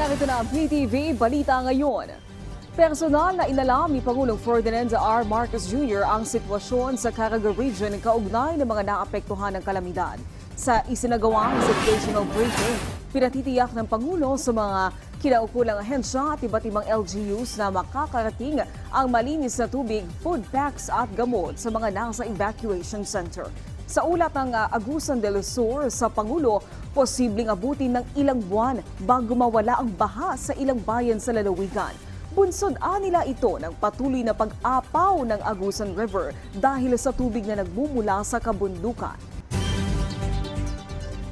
narito na ang PTV Balita Ngayon. Personal na inalam ni Pangulong Ferdinand R. Marcos Jr. ang sitwasyon sa Caraga Region kaugnay ng mga naapektuhan ng kalamidad. Sa isinagawang situational briefing, pinatitiyak ng Pangulo sa mga kinaukulang ahensya at iba't ibang LGUs na makakarating ang malinis na tubig, food packs at gamot sa mga nasa evacuation center. Sa ulat ng Agusan del Sur sa Pangulo, posibleng abutin ng ilang buwan bago mawala ang baha sa ilang bayan sa lalawigan. Bunsod nila ito ng patuloy na pag-apaw ng Agusan River dahil sa tubig na nagmumula sa kabundukan.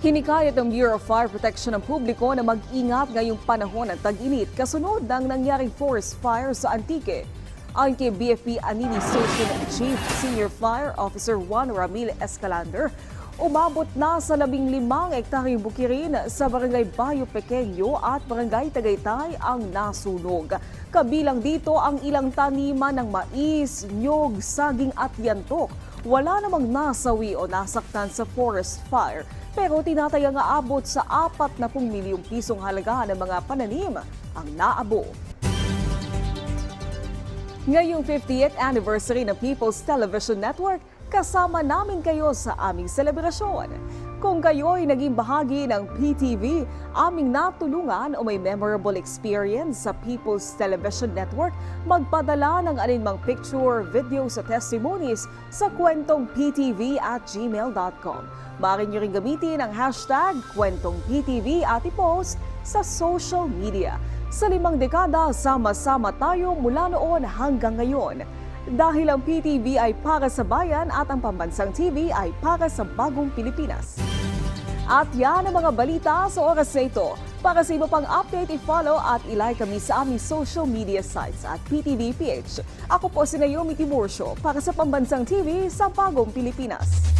Hinikayat ng Bureau of Fire Protection ng publiko na mag-ingat ngayong panahon ng tag-init kasunod ng nangyaring forest fire sa Antique. Ayon kay BFP Anini Station Chief Senior Fire Officer Juan Ramil Escalander, umabot na sa 15 hektaryeng bukirin sa Barangay Bayo Pequeño at Barangay Tagaytay ang nasunog. Kabilang dito ang ilang taniman ng mais, nyog, saging at yantok. Wala namang nasawi o nasaktan sa forest fire, pero tinatayang aabot sa 40 milyong pisong halaga ng mga pananim ang naabo. Ngayong 50th anniversary ng People's Television Network, kasama namin kayo sa aming selebrasyon. Kung kayo'y naging bahagi ng PTV, aming natulungan o may memorable experience sa People's Television Network, magpadala ng alinmang picture, video sa testimonies sa kwentong ptv@gmail.com. Maaari nyo rin gamitin ang hashtag kwentong PTV at i-post sa social media. Sa 5 dekada, sama-sama tayo mula noon hanggang ngayon. Dahil ang PTV ay para sa bayan at ang Pambansang TV ay para sa bagong Pilipinas. At yan ang mga balita sa oras na ito. Para sa iba pang update, i-follow at i-like kami sa aming social media sites at PTV PH. Ako po si Naomi Tiburcio para sa Pambansang TV sa bagong Pilipinas.